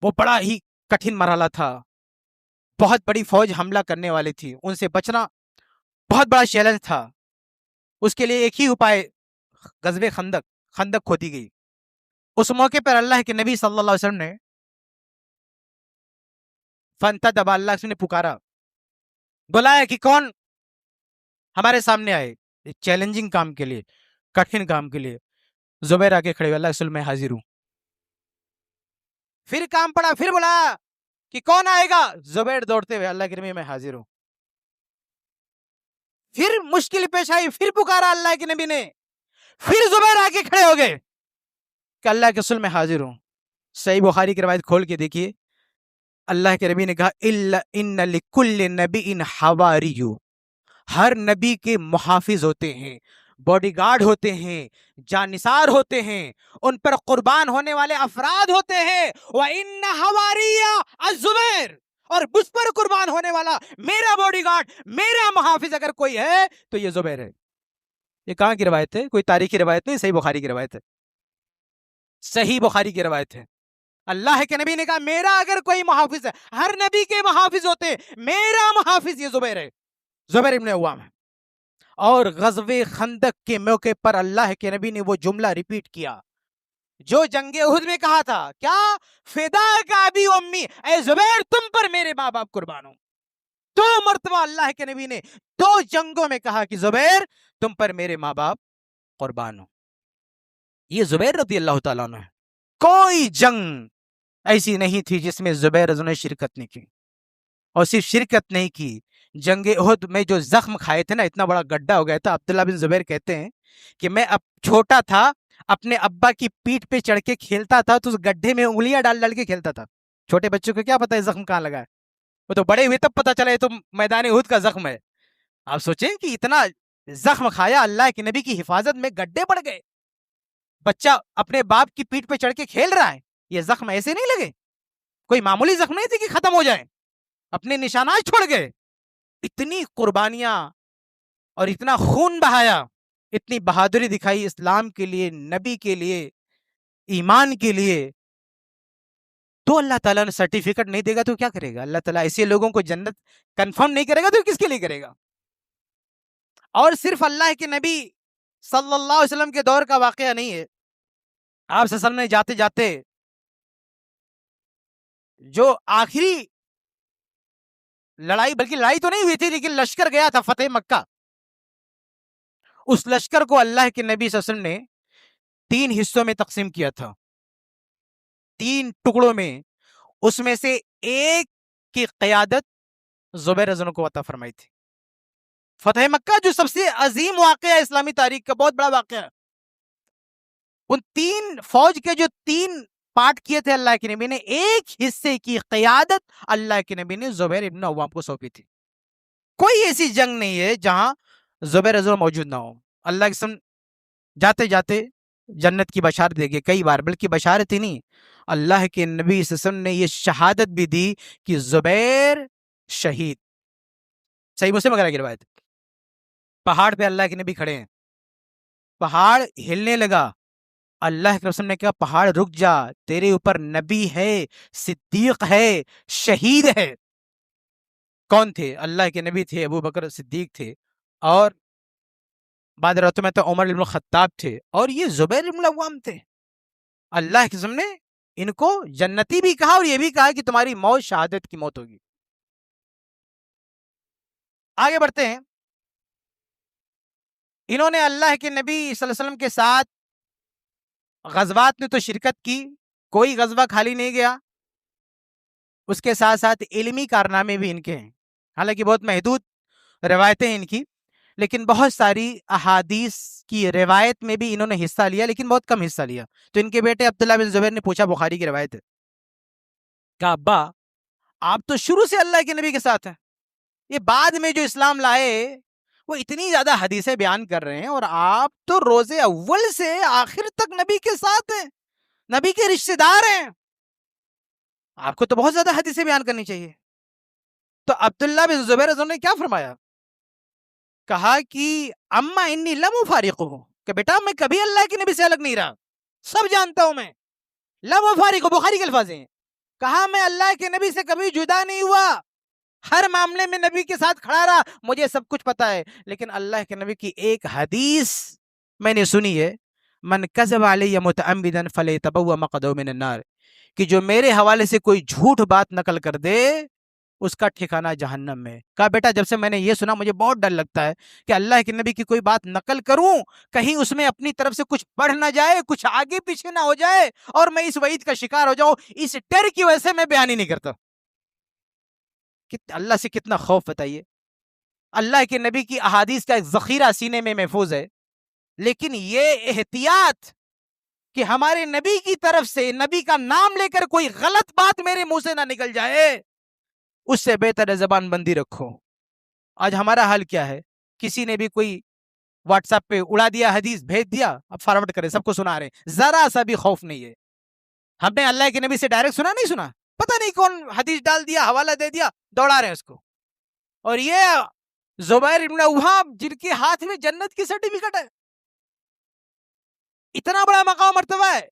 وہ بڑا ہی کٹھن مرحلہ تھا، بہت بڑی فوج حملہ کرنے والی تھی، ان سے بچنا بہت بڑا چیلنج تھا. اس کے لیے ایک ہی اپائے، غزوہ خندق کھودی گئی. اس موقع پر اللہ کے نبی صلی اللہ علیہ وسلم نے فانتدب، اللہ نے پکارا، بلایا کہ کون ہمارے سامنے آئے چیلنجنگ کام کے لیے، کٹھن کام کے لیے. زبیر آگے کھڑے ہوئے، اللہ کے رسول میں حاضر ہوں. پھر کام پڑا، پھر بلایا کہ کون آئے گا؟ زبیر دوڑتے ہوئے، اللہ کے نبی میں حاضر ہوں. پھر مشکل پیش آئی، پھر پکارا اللہ کے نبی نے، پھر زبیر آگے کھڑے ہو گئے کہ اللہ کے رسول میں حاضر ہوں. صحیح بخاری کی روایت کھول کے دیکھیے، اللہ کے نبی نے کہا ان لکل نبی حواریٌ، ہر نبی کے محافظ ہوتے ہیں، باڈی گارڈ ہوتے ہیں، جانثار ہوتے ہیں، ان پر قربان ہونے والے افراد ہوتے ہیں. وَإِنَّ حَوَارِيَّ الزُّبَيْرُ، اور مجھ پر قربان ہونے والا میرا باڈی گارڈ، میرا محافظ اگر کوئی ہے تو یہ زبیر ہے. یہ کہاں کی روایت ہے؟ کوئی تاریخی روایت نہیں، صحیح بخاری کی روایت ہے. صحیح بخاری کی روایت ہے. اللہ کے نبی نے کہا میرا اگر کوئی محافظ ہے، ہر نبی کے محافظ ہوتے ہیں، میرا محافظ یہ زبیر ہے، زبیر ابن عوام ہے. اور غزوہ خندق کے موقع پر اللہ کے نبی نے وہ جملہ ریپیٹ کیا جو جنگ احد میں کہا تھا، کیا؟ فداک ابی و امی، اے زبیر تم پر میرے ماں باپ قربان ہوں. 2 مرتبہ اللہ کے نبی نے 2 جنگوں میں کہا کہ زبیر تم پر میرے ماں باپ قربان ہوں. یہ زبیر رضی اللہ تعالیٰ عنہ ہے. کوئی جنگ ایسی نہیں تھی جس میں زبیر رضی اللہ عنہ نے شرکت نہیں کی. اور صرف شرکت نہیں کی، جنگ احد میں جو زخم کھائے تھے نا، اتنا بڑا گڈھا ہو گیا تھا. عبداللہ بن زبیر کہتے ہیں کہ میں اب چھوٹا تھا، اپنے ابا کی پیٹھ پہ چڑھ کے کھیلتا تھا تو اس گڈھے میں انگلیاں ڈال ڈال کے کھیلتا تھا. چھوٹے بچوں کو کیا پتا ہے زخم کہاں لگا ہے، وہ تو بڑے ہوئے تب پتا چلا یہ تو میدان احد کا زخم ہے. آپ سوچیں کہ اتنا زخم کھایا، اللہ کے نبی کی حفاظت میں گڈھے پڑ گئے، بچہ اپنے باپ کی پیٹھ پہ چڑھ کے کھیل رہا ہے. یہ زخم ایسے نہیں لگے، کوئی معمولی زخم نہیں تھی کہ ختم ہو جائیں، اپنے نشانات چھوڑ گئے. اتنی قربانیاں اور اتنا خون بہایا، اتنی بہادری دکھائی اسلام کے لیے، نبی کے لیے، ایمان کے لیے. تو اللہ تعالیٰ نے سرٹیفکیٹ نہیں دے گا تو کیا کرے گا؟ اللہ تعالیٰ ایسے لوگوں کو جنت کنفرم نہیں کرے گا تو کس کے لیے کرے گا؟ اور صرف اللہ کے نبی صلی اللہ علیہ وسلم کے دور کا واقعہ نہیں ہے. آپ صلی اللہ علیہ وسلم نے جاتے جاتے جو آخری لڑائی، بلکہ لڑائی تو نہیں ہوئی تھی لیکن لشکر گیا تھا فتح مکہ، اس لشکر کو اللہ کے نبی صلی اللہ علیہ وسلم نے 3 حصوں میں تقسیم کیا تھا، 3 ٹکڑوں میں. اس میں سے ایک کی قیادت زبیر رضی اللہ عنہ کو عطا فرمائی تھی. فتح مکہ جو سب سے عظیم واقعہ ہے اسلامی تاریخ کا، بہت بڑا واقعہ ہے، ان 3 فوج کے جو 3 پارٹ کیے تھے اللہ کے نبی نے، ایک حصے کی قیادت اللہ کے نبی نے زبیر ابن عوام کو سونپی تھی. کوئی ایسی جنگ نہیں ہے جہاں زبیر رضی اللہ عنہ موجود نہ ہو. اللہ کے قسم جاتے جاتے جنت کی بشارت دے گئے کئی بار، بلکہ بشارت ہی نہیں، اللہ کے نبی صلی اللہ علیہ وسلم نے یہ شہادت بھی دی کہ زبیر شہید. صحیح مسلم وغیرہ کی روایت. پہاڑ پہ اللہ کے نبی کھڑے ہیں، پہاڑ ہلنے لگا، اللہ کے رسول نے کہا پہاڑ رک جا، تیرے اوپر نبی ہے، صدیق ہے، شہید ہے۔ کون تھے؟ اللہ کے نبی تھے، ابو بکر صدیق تھے، اور بعد راتوں میں تو عمر بن الخطاب تھے، اور یہ زبیر بن العوام تھے۔ اللہ کے رسول نے ان کو جنتی بھی کہا، اور یہ بھی کہا کہ تمہاری موت شہادت کی موت ہوگی۔ آگے بڑھتے ہیں۔ انہوں نے اللہ کے نبی صلی اللہ علیہ وسلم کے ساتھ غزوات میں تو شرکت کی، کوئی غزوہ خالی نہیں گیا، اس کے ساتھ ساتھ علمی کارنامے بھی ان کے ہیں، حالانکہ بہت محدود روایتیں ہیں ان کی، لیکن بہت ساری احادیث کی روایت میں بھی انہوں نے حصہ لیا، لیکن بہت کم حصہ لیا۔ تو ان کے بیٹے عبداللہ بن زبیر نے پوچھا، بخاری کی روایت ہے، کہا ابا آپ تو شروع سے اللہ کے نبی کے ساتھ ہیں، یہ بعد میں جو اسلام لائے وہ اتنی زیادہ حدیثیں بیان کر رہے ہیں، اور آپ تو روز اول سے آخر تک نبی کے ساتھ ہیں، نبی کے رشتہ دار ہیں، آپ کو تو بہت زیادہ حدیثیں بیان کرنی چاہیے۔ تو عبداللہ بن زبیر رضی اللہ عنہ نے کیا فرمایا؟ کہا کہ اما انی لم افارقہ، کہ بیٹا میں کبھی اللہ کے نبی سے الگ نہیں رہا، سب جانتا ہوں میں، لم افارقہ بخاری کے الفاظ ہیں، کہا میں اللہ کے نبی سے کبھی جدا نہیں ہوا، ہر معاملے میں نبی کے ساتھ کھڑا رہا، مجھے سب کچھ پتا ہے، لیکن اللہ کے نبی کی ایک حدیث میں نے سنی ہے، من کذب علی متعمدا فلیتبوأ مقعدہ من النار، کہ جو میرے حوالے سے کوئی جھوٹ بات نقل کر دے اس کا ٹھکانہ جہنم میں۔ کہا بیٹا جب سے میں نے یہ سنا مجھے بہت ڈر لگتا ہے کہ اللہ کے نبی کی کوئی بات نقل کروں، کہیں اس میں اپنی طرف سے کچھ بڑھ نہ جائے، کچھ آگے پیچھے نہ ہو جائے، اور میں اس وعید کا شکار ہو جاؤں، اس ڈر کی وجہ سے میں بیان ہی نہیں کرتا۔ اللہ سے کتنا خوف بتائیے۔ اللہ کے نبی کی احادیث کا ایک ذخیرہ سینے میں محفوظ ہے، لیکن یہ احتیاط کہ ہمارے نبی کی طرف سے نبی کا نام لے کر کوئی غلط بات میرے منہ سے نہ نکل جائے، اس سے بہتر ہے زبان بندی رکھو۔ آج ہمارا حال کیا ہے؟ کسی نے بھی کوئی واٹس ایپ پہ اڑا دیا، حدیث بھیج دیا، اب فارورڈ کرے، سب کو سنا رہے ہیں، ذرا سا بھی خوف نہیں ہے۔ ہم نے اللہ کے نبی سے ڈائریکٹ سنا نہیں سنا، پتہ نہیں کون حدیث ڈال دیا، حوالہ دے دیا، دوڑا رہے ہیں اس کو۔ اور یہ زبیر بن العوام جن کے ہاتھ میں جنت کی سرٹیفکیٹ ہے، اتنا بڑا مقام مرتبہ ہے،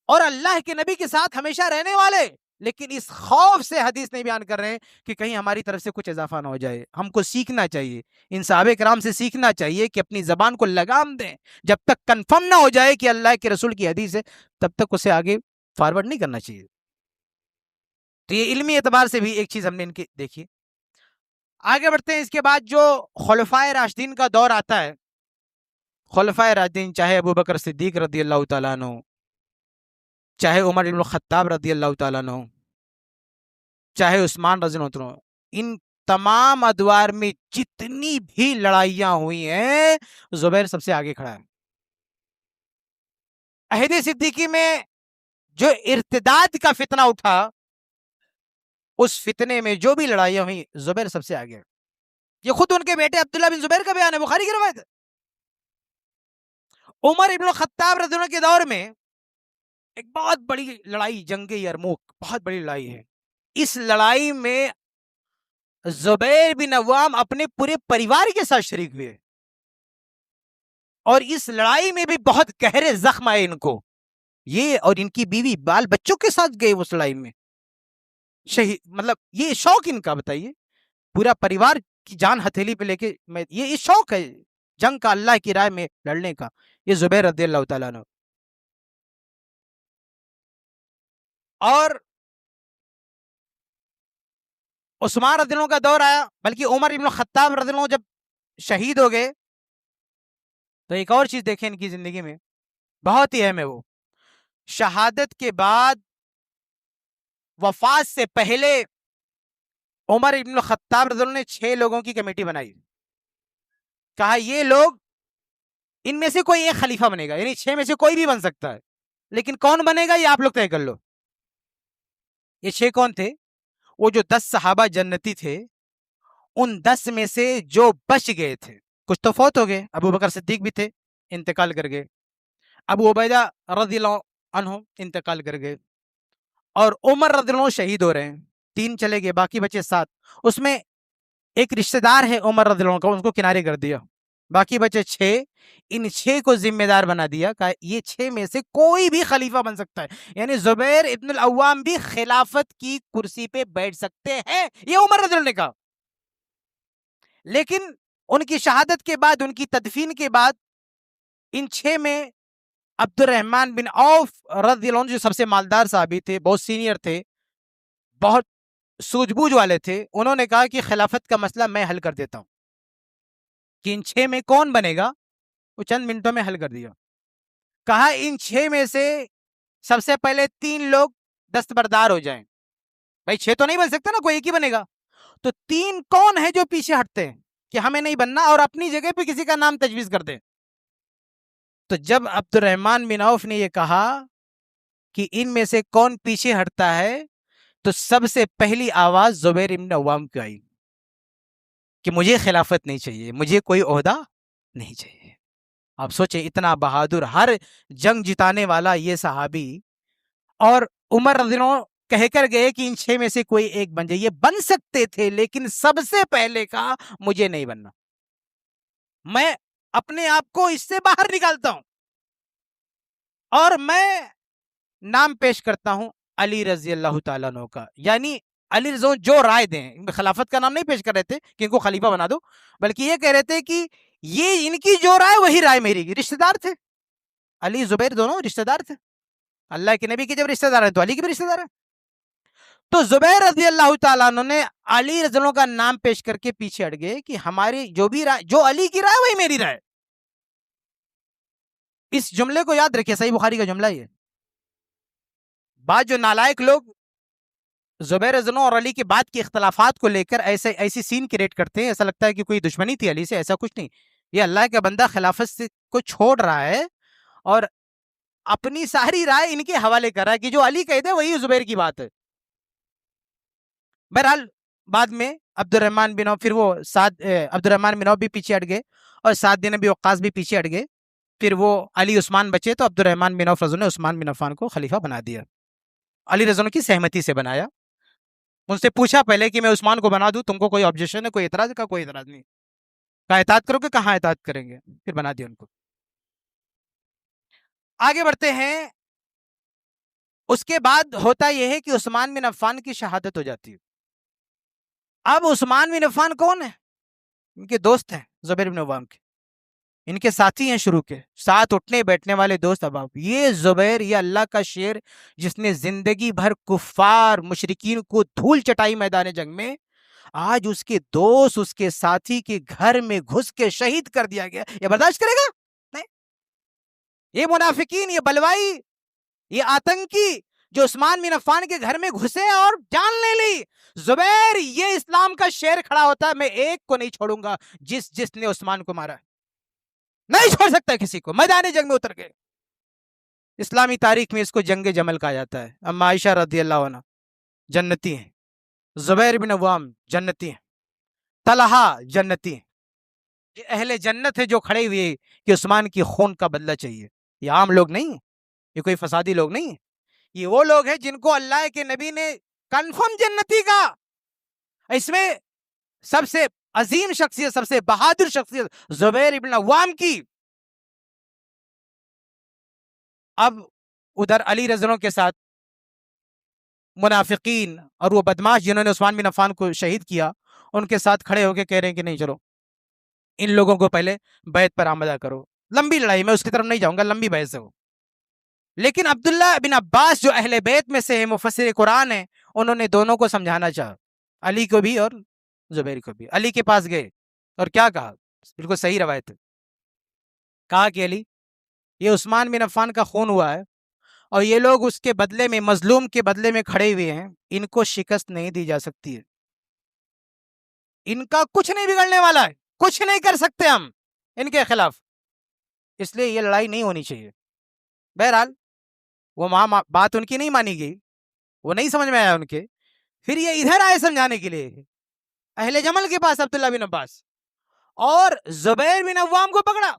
اور اللہ کے نبی کے ساتھ ہمیشہ رہنے والے، لیکن اس خوف سے حدیث نہیں بیان کر رہے ہیں کہ کہیں ہماری طرف سے کچھ اضافہ نہ ہو جائے۔ ہم کو سیکھنا چاہیے، ان صحابہ کرام سے سیکھنا چاہیے کہ اپنی زبان کو لگام دیں، جب تک کنفرم نہ ہو جائے کہ اللہ کے رسول کی حدیث ہے تب تک اسے آگے فارورڈ نہیں کرنا چاہیے۔ تو یہ علمی اعتبار سے بھی ایک چیز ہم نے ان کی دیکھی۔ آگے بڑھتے ہیں۔ اس کے بعد جو خلفائے راشدین کا دور آتا ہے، خلفائے راشدین چاہے ابو بکر صدیق رضی اللہ تعالیٰ عنہ، چاہے عمر بن الخطاب رضی اللہ تعالیٰ عنہ، چاہے عثمان رضی اللہ عنہ، ان تمام ادوار میں جتنی بھی لڑائیاں ہوئی ہیں زبیر سب سے آگے کھڑا ہے۔ عہد صدیقی میں جو ارتداد کا فتنہ اٹھا، اس فتنے میں جو بھی لڑائیاں ہوئی زبیر سب سے آگے ہے۔ یہ خود ان کے بیٹے عبداللہ بن زبیر کا بیان ہے، بخاری کی روایت ہے۔ عمر ابن الخطاب رضی اللہ عنہ کے دور میں ایک بہت بڑی لڑائی، جنگ یرموک، بہت بڑی لڑائی ہے۔ اس لڑائی میں زبیر بن عوام اپنے پورے پریوار کے ساتھ شریک ہوئے، اور اس لڑائی میں بھی بہت گہرے زخم آئے ان کو، یہ اور ان کی بیوی بال بچوں کے ساتھ گئے اس لڑائی میں شہید، مطلب یہ شوق ان کا، بتائیے پورا پریوار کی جان ہتھیلی پہ لے کے، یہ شوق ہے جنگ کا، اللہ کی راہ میں لڑنے کا، یہ زبیر رضی اللہ تعالیٰ عنہ۔ اور عثمان رضی اللہ عنہ کا دور آیا، بلکہ عمر ابن الخطاب رضی اللہ عنہ جب شہید ہو گئے تو ایک اور چیز دیکھیں ان کی زندگی میں بہت ہی اہم ہے، وہ شہادت کے بعد وفات سے پہلے عمر ابن الخطاب رضی اللہ عنہ نے 6 لوگوں کی کمیٹی بنائی، کہا یہ لوگ، ان میں سے کوئی ایک خلیفہ بنے گا، یعنی 6 میں سے کوئی بھی بن سکتا ہے، لیکن کون بنے گا یہ آپ لوگ طے کر لو۔ یہ 6 کون تھے؟ وہ جو 10 صحابہ جنتی تھے، ان 10 میں سے جو بچ گئے تھے، کچھ تو فوت ہو گئے، ابو بکر صدیق بھی تھے، انتقال کر گئے، ابو عبیدہ رضی اللہ عنہ انتقال کر گئے، اور عمر رضی اللہ عنہ شہید ہو رہے ہیں، 3 چلے گئے، باقی بچے 7۔ اس میں ایک رشتہ دار ہے عمر رضی اللہ عنہ کا، ان کو کنارے کر دیا، باقی بچے 6. ان 6 کو ذمہ دار بنا دیا، کہا یہ 6 میں سے کوئی بھی خلیفہ بن سکتا ہے، یعنی زبیر ابن العوام بھی خلافت کی کرسی پہ بیٹھ سکتے ہیں، یہ عمر رضی اللہ عنہ نے کہا. لیکن ان کی شہادت کے بعد، ان کی تدفین کے بعد، ان 6 میں عبد الرحمن بن عوف رضی اللہ عنہ جو سب سے مالدار صحابی تھے، بہت سینئر تھے، بہت سوجھ بوجھ والے تھے، انہوں نے کہا کہ خلافت کا مسئلہ میں حل کر دیتا ہوں. کہ ان 6 میں کون بنے گا، وہ چند منٹوں میں حل کر دیا. کہا ان 6 میں سے سب سے پہلے 3 لوگ دستبردار ہو جائیں. بھائی 6 تو نہیں بن سکتا نا، کوئی ایک ہی بنے گا. تو 3 کون ہے جو پیچھے ہٹتے ہیں کہ ہمیں نہیں بننا، اور اپنی جگہ پہ کسی کا نام تجویز کر دیں. تو جب عبد الرحمن بن عوف نے یہ کہا کہ ان میں سے کون پیچھے ہٹتا ہے، تو سب سے پہلی آواز زبیر ابن عوام کی آئی کہ مجھے خلافت نہیں چاہیے، مجھے کوئی عہدہ نہیں چاہیے. آپ سوچیں، اتنا بہادر، ہر جنگ جتانے والا یہ صحابی، اور عمر رضی اللہ عنہ کہہ کر گئے کہ ان 6 میں سے کوئی ایک بن جائے. یہ بن سکتے تھے، لیکن سب سے پہلے کہا مجھے نہیں بننا، میں اپنے آپ کو اس سے باہر نکالتا ہوں، اور میں نام پیش کرتا ہوں علی رضی اللہ تعالیٰ عنہ کا. یعنی علی رضی اللہ جو رائے دیں، خلافت کا نام نہیں پیش کر رہے تھے کہ ان کو خلیفہ بنا دو، بلکہ یہ کہہ رہے تھے کہ یہ ان کی جو رائے وہی رائے میری کی. رشتہ دار تھے، علی زبیر دونوں رشتہ دار تھے. اللہ کے نبی کے جب رشتہ دار ہیں تو علی کے بھی رشتہ دار ہیں. تو زبیر رضی اللہ تعالیٰ عنہ نے علی رضی اللہ کا نام پیش کر کے پیچھے ہٹ گئے کہ ہماری جو بھی رائے، جو علی کی رائے وہی میری رائے. اس جملے کو یاد رکھیے، صحیح بخاری کا جملہ یہ. بعض جو نالائق لوگ زبیر رضی اللہ اور علی کے بعد کے اختلافات کو لے کر ایسی سین کریٹ کرتے ہیں، ایسا لگتا ہے کہ کوئی دشمنی تھی علی سے. ایسا کچھ نہیں. یہ اللہ کا بندہ خلافت کو چھوڑ رہا ہے اور اپنی ساری رائے ان کے حوالے کر رہا ہے کہ جو علی کہتے ہیں وہی زبیر کی بات ہے. بہرحال بعد میں عبد الرحمن بن عوف، پھر وہ عبد الرحمن بن عوف بھی پیچھے ہٹ گئے، اور سعد بن ابی وقاص بھی پیچھے ہٹ گئے. پھر وہ علی عثمان بچے، تو عبد الرحمن بن عوف رضی اللہ نے عثمان بن عفان کو خلیفہ بنا دیا. علی رضی اللہ کی سہمتی سے بنایا. ان سے پوچھا پہلے کہ میں عثمان کو بنا دوں، تم کو کوئی آبجیکشن ہے، کوئی اعتراض کا؟ کوئی اعتراض نہیں. کہا اطاعت کرو گے؟ کہاں اطاعت کریں گے. پھر بنا دیا ان کو. آگے بڑھتے ہیں. اس کے بعد ہوتا یہ ہے کہ عثمان بن عفان کی شہادت ہو جاتی ہے. اب عثمان بن عفان کون ہے؟ ان کے دوست ہیں زبیر بن عوام کے، ان کے ساتھی ہیں شروع کے، ساتھ اٹھنے بیٹھنے والے دوست. اب یہ زبیر، یہ اللہ کا شیر جس نے زندگی بھر کفار مشرکین کو دھول چٹائی میدان جنگ میں، آج اس کے دوست، اس کے ساتھی کے گھر میں گھس کے شہید کر دیا گیا. یہ برداشت کرے گا؟ نہیں. یہ منافقین، یہ بلوائی، یہ آتنکی جو عثمان بن عفان کے گھر میں گھسے اور جان لے لی. زبیر، یہ اسلام کا شیر کھڑا ہوتا ہے، میں ایک کو نہیں چھوڑوں گا جس نے عثمان کو مارا، نہیں چھوڑ سکتا کسی کو. میدان جنگ میں اتر گئے. اسلامی تاریخ میں اس کو جنگ جمل کہا جاتا ہے. اما عائشہ رضی اللہ عنہ جنتی ہیں، زبیر بن عوام جنتی ہیں، طلحہ جنتی ہیں. یہ اہل جنت ہے جو کھڑے ہوئے کہ عثمان کی خون کا بدلہ چاہیے. یہ عام لوگ نہیں ہیں، یہ کوئی فسادی لوگ نہیں ہیں. یہ وہ لوگ ہیں جن کو اللہ کے نبی نے کنفرم جنتی کہا. اس میں سب سے عظیم شخصیت، سب سے بہادر شخصیت زبیر ابن عوام کی. اب ادھر علی رضی اللہ کے ساتھ منافقین اور وہ بدماش جنہوں نے عثمان بن عفان کو شہید کیا، ان کے ساتھ کھڑے ہو کے کہہ رہے ہیں کہ نہیں، چلو ان لوگوں کو پہلے بیعت پر آمدہ کرو. لمبی لڑائی، میں اس کی طرف نہیں جاؤں گا، لمبی بحث ہے وہ. لیکن عبداللہ بن عباس جو اہل بیت میں سے مفسر قرآن ہیں، انہوں نے دونوں کو سمجھانا چاہا، علی کو بھی اور زبیر کو بھی. علی کے پاس گئے اور کیا کہا؟ بالکل صحیح روایت ہے. کہا کہ علی، یہ عثمان بن عفان کا خون ہوا ہے، اور یہ لوگ اس کے بدلے میں، مظلوم کے بدلے میں کھڑے ہوئے ہیں. ان کو شکست نہیں دی جا سکتی ہے، ان کا کچھ نہیں بگڑنے والا ہے، کچھ نہیں کر سکتے ہم ان کے خلاف، اس لیے یہ لڑائی نہیں ہونی چاہیے. بہرحال وہ وہاں بات ان کی نہیں مانی گئی، وہ نہیں سمجھ میں آیا ان کے. پھر یہ ادھر آئے سمجھانے کے لیے اہل جمل کے پاس عبداللہ بن عباس، اور زبیر بن عوام کو پکڑا.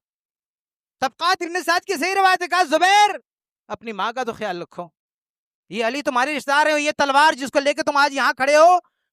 طبقات ابن سعد کی صحیح روایت ہے، کہا زبیر اپنی ماں کا تو خیال رکھو، یہ علی تمہارے رشتہ دار ہے، یہ تلوار جس کو لے کے تم آج یہاں کھڑے ہو،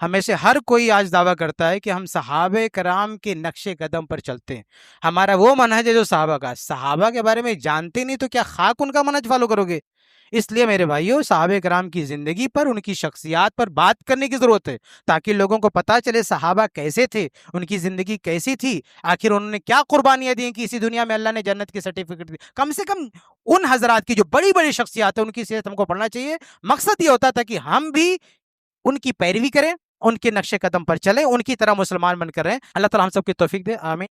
ہمیں سے ہر کوئی آج دعویٰ کرتا ہے کہ ہم صحابہ کرام کے نقش قدم پر چلتے ہیں. ہمارا وہ منہج ہے جو صحابہ کا. صحابہ کے بارے میں جانتے نہیں تو کیا خاک ان کا منہج فالو کرو گے؟ اس لیے میرے بھائیوں، صحابہ کرام کی زندگی پر، ان کی شخصیات پر بات کرنے کی ضرورت ہے، تاکہ لوگوں کو پتا چلے صحابہ کیسے تھے، ان کی زندگی کیسی تھی، آخر انہوں نے کیا قربانیاں دی کہ اسی دنیا میں اللہ نے جنت کی سرٹیفکیٹ دی. کم سے کم ان حضرات کی جو بڑی بڑی شخصیات ہیں ان کی سیرت ہم کو پڑھنا چاہیے. مقصد یہ ہوتا تھا کہ ہم بھی ان کی پیروی کریں، ان کے نقش قدم پر چلیں، ان کی طرح مسلمان بن کر رہیں. اللہ تعالی ہم سب کی توفیق دے. آمین.